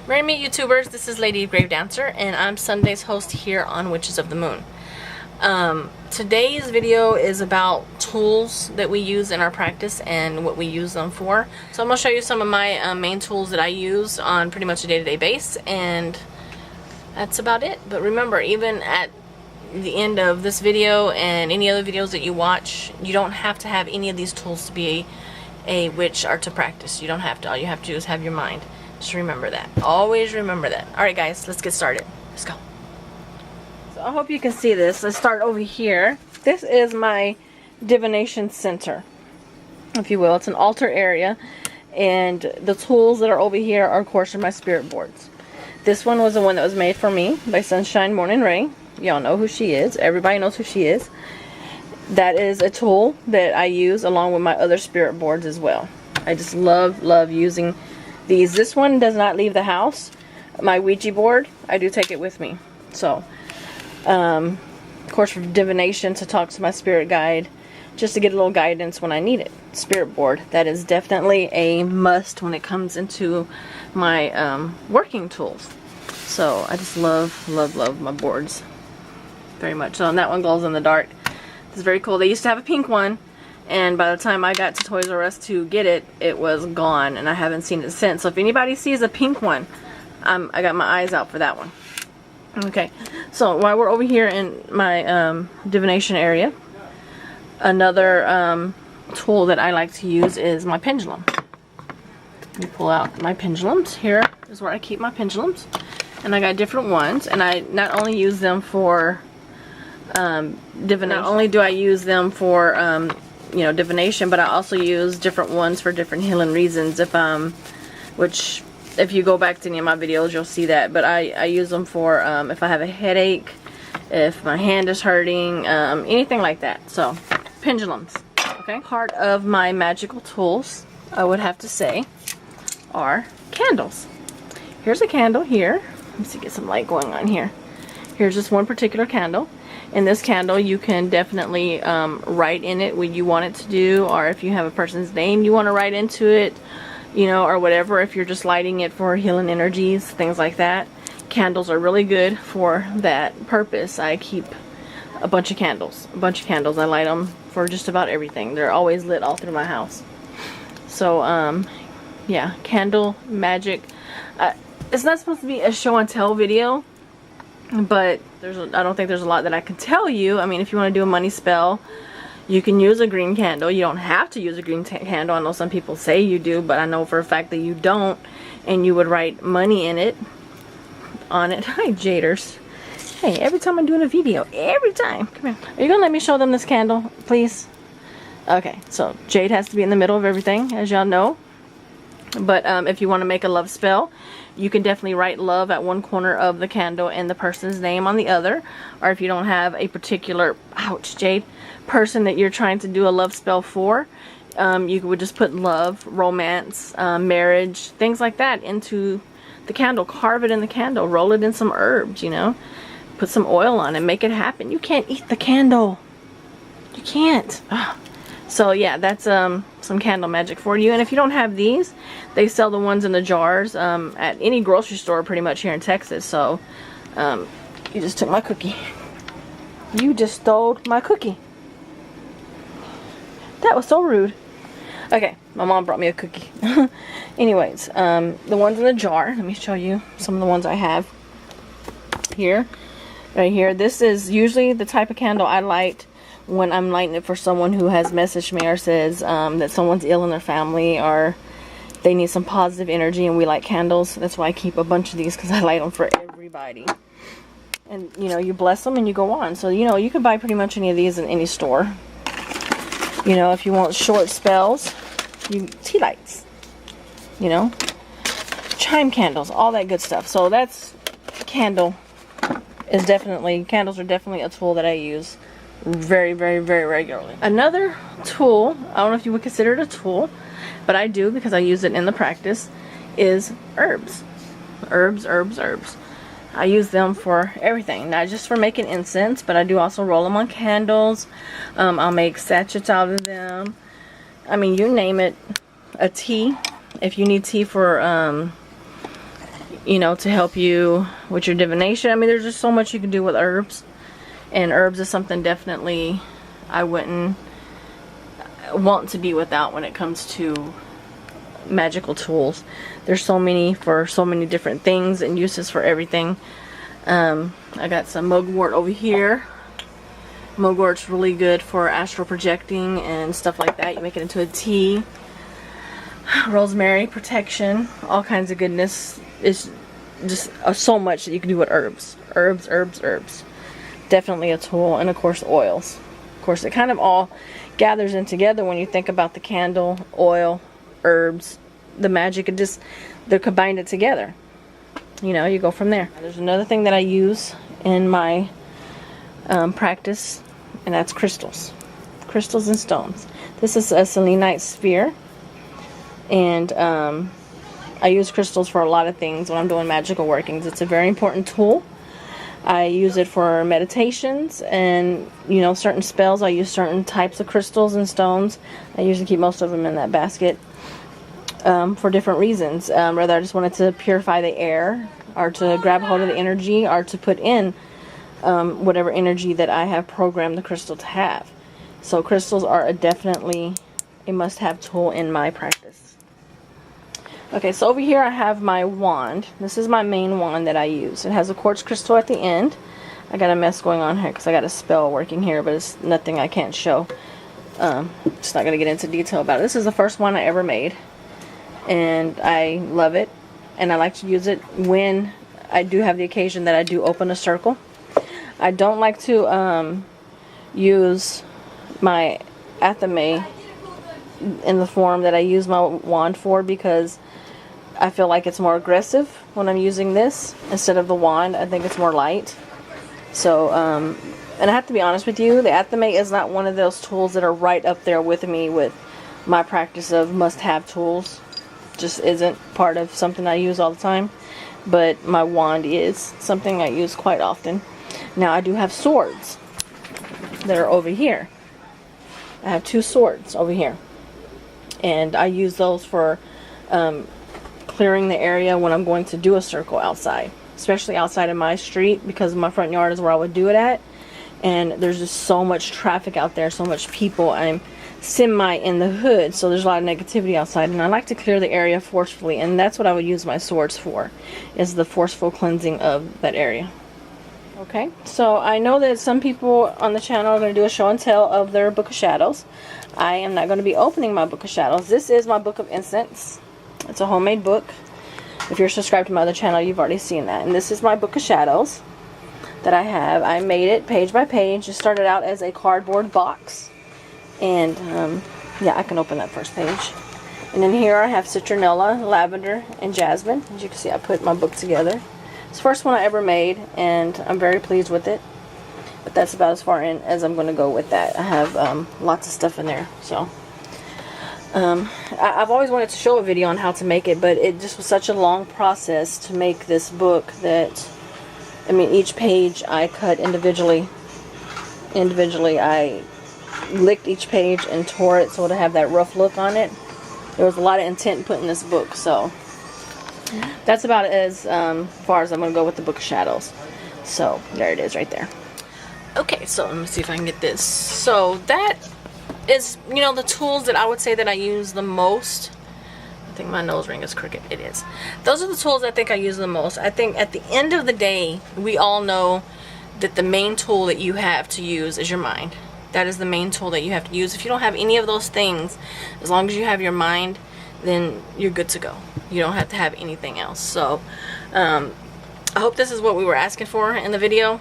Merry meet YouTubers, this is Lady Grave Dancer, and I'm Sunday's host here on Witches of the Moon. Today's video is about tools that we use in our practice and what we use them for. So I'm going to show you some of my main tools that I use on pretty much a day-to-day basis, and that's about it. But remember, even at the end of this video and any other videos that you watch, you don't have to have any of these tools to be a witch or to practice. You don't have to. All you have to do is have your mind. Just remember that. Always remember that. Alright guys, let's get started. Let's go. So I hope you can see this. Let's start over here. This is my Divination center, if you will. It's an altar area, and the tools that are over here are, of course, my spirit boards. This one was the one that was made for me by Sunshine Morning Ray. Y'all know who she is. Everybody knows who she is. That is a tool that I use along with my other spirit boards as well. I just love using these. This one does not leave the house. My Ouija board, I do take it with me. So, of course, for divination, to talk to my spirit guide, just to get a little guidance when I need it. Spirit board, that is definitely a must when it comes into my working tools. So I just love my boards very much. So, and that one glows in the dark. It's very cool. They used to have a pink one, and by the time I got to Toys R Us to get it, it was gone, and I haven't seen it since. So if anybody sees a pink one, I got my eyes out for that one. Okay, so while we're over here in my divination area, another tool that I like to use is my pendulum. Let me pull out my pendulums. Here is where I keep my pendulums, and I got different ones, and I not only use them for divination. Not only do I use them for you know, divination, but I also use different ones for different healing reasons. Which if you go back to any of my videos, you'll see that. But I use them for if I have a headache, if my hand is hurting, anything like that. So pendulums. Okay. Part of my magical tools, I would have to say, are candles. Here's a candle here. Let me see, get some light going on here. Here's just one particular candle. In this candle, you can definitely write in it what you want it to do, or if you have a person's name you want to write into it, you know, or whatever. If you're just lighting it for healing energies, things like that. Candles are really good for that purpose. I keep a bunch of candles. I light them for just about everything. They're always lit all through my house. So, yeah, candle magic. It's not supposed to be a show and tell video, but I don't think there's a lot that I can tell you. I mean, if you want to do a money spell, you can use a green candle. You don't have to use a green candle. I know some people say you do, but I know for a fact that you don't, and you would write money in it, on it. Hi, Jaders. Hey, every time I'm doing a video, every time. Come here. Are you going to let me show them this candle, please? Okay, so jade has to be in the middle of everything, as y'all know. But if you want to make a love spell, you can definitely write love at one corner of the candle and the person's name on the other. Or if you don't have a particular, ouch, jade, person that you're trying to do a love spell for, you would just put love, romance, marriage, things like that into the candle. Carve it in the candle. Roll it in some herbs, you know. Put some oil on it. Make it happen. You can't eat the candle. You can't. Ugh. So yeah, that's some candle magic for you. And if you don't have these, they sell the ones in the jars at any grocery store pretty much here in Texas. So you just took my cookie. You just stole my cookie. That was so rude. Okay, my mom brought me a cookie. Anyways, the ones in the jar. Let me show you some of the ones I have here. Right here. This is usually the type of candle I light when I'm lighting it for someone who has messaged me or says that someone's ill in their family, or they need some positive energy, and we light candles. That's why I keep a bunch of these, because I light them for everybody. And you know, you bless them and you go on. So you know, you can buy pretty much any of these in any store. You know, if you want short spells, tea lights, you know, chime candles, all that good stuff. So that's candles are definitely a tool that I use very regularly. Another tool, I don't know if you would consider it a tool, but I do because I use it in the practice, is herbs. Herbs. I use them for everything, not just for making incense, but I do also roll them on candles. I'll make sachets out of them. I mean, you name it. A tea, if you need tea for you know, to help you with your divination. I mean, there's just so much you can do with herbs, and herbs is something definitely I wouldn't want to be without when it comes to magical tools. There's so many for so many different things and uses for everything. I got some mugwort over here. Mugwort's really good for astral projecting and stuff like that. You make it into a tea. Rosemary, protection, all kinds of goodness. It's just so much that you can do with herbs. Herbs. Definitely a tool. And of course oils. Of course it kind of all gathers in together when you think about the candle, oil, herbs, the magic. It just, they're combined it together. You know, you go from there. There's another thing that I use in my practice, and that's crystals. Crystals and stones. This is a selenite sphere, and I use crystals for a lot of things when I'm doing magical workings. It's a very important tool. I use it for meditations and, you know, certain spells. I use certain types of crystals and stones. I usually keep most of them in that basket for different reasons. Whether I just wanted to purify the air, or to grab hold of the energy, or to put in whatever energy that I have programmed the crystal to have. So crystals are definitely a must-have tool in my practice. Okay, so over here I have my wand. This is my main wand that I use. It has a quartz crystal at the end. I got a mess going on here because I got a spell working here, but it's nothing I can't show. Just not going to get into detail about it. This is the first one I ever made, and I love it, and I like to use it when I do have the occasion that I do open a circle. I don't like to use my athame in the form that I use my wand for, because I feel like it's more aggressive when I'm using this instead of the wand. I think it's more light. So, and I have to be honest with you, the athame is not one of those tools that are right up there with me with my practice of must-have tools. Just isn't part of something I use all the time. But my wand is something I use quite often. Now I do have swords that are over here. I have 2 swords over here, and I use those for clearing the area when I'm going to do a circle outside, especially outside of my street, because my front yard is where I would do it at, and there's just so much traffic out there, so much people. I'm semi in the hood, so there's a lot of negativity outside, and I like to clear the area forcefully, and that's what I would use my swords for, is the forceful cleansing of that area. Okay, so I know that some people on the channel are going to do a show and tell of their Book of Shadows. I am not going to be opening my Book of Shadows. This is my Book of Incense. It's a homemade book. If you're subscribed to my other channel, you've already seen that. And this is my Book of Shadows that I have. I made it page by page. It started out as a cardboard box. And, yeah, I can open that first page. And then here I have citronella, lavender, and jasmine. As you can see, I put my book together. It's the first one I ever made, and I'm very pleased with it. But that's about as far in as I'm going to go with that. I have lots of stuff in there. So I've always wanted to show a video on how to make it, but it just was such a long process to make this book that, I mean, each page I cut individually. I licked each page and tore it so it would have that rough look on it. There was a lot of intent put in this book, so that's about as far as I'm going to go with the Book of Shadows. So there it is right there. Okay, so let me see if I can get this. So that is, you know, the tools that I would say that I use the most. I think my nose ring is crooked. It is. Those are the tools I think I use the most. I think at the end of the day, we all know that the main tool that you have to use is your mind. That is the main tool that you have to use. If you don't have any of those things, as long as you have your mind, then you're good to go. You don't have to have anything else. So I hope this is what we were asking for in the video.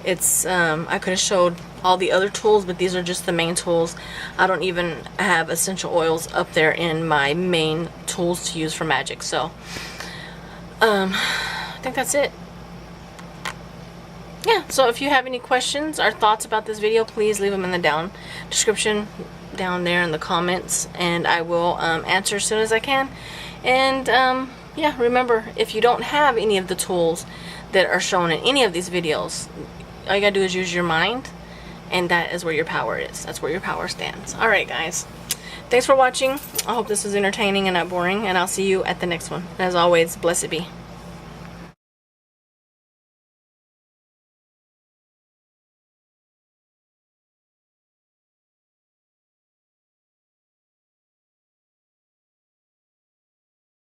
It's I could have showed all the other tools, but these are just the main tools. I don't even have essential oils up there in my main tools to use for magic. So I think that's it. Yeah, so if you have any questions or thoughts about this video, please leave them in the description down there in the comments, and I will answer as soon as I can. And yeah, remember, if you don't have any of the tools that are shown in any of these videos, all you gotta do is use your mind, and that is where your power is. That's where your power stands. Alright guys, Thanks for watching. I hope this was entertaining and not boring, and I'll see you at the next one. As always, blessed be.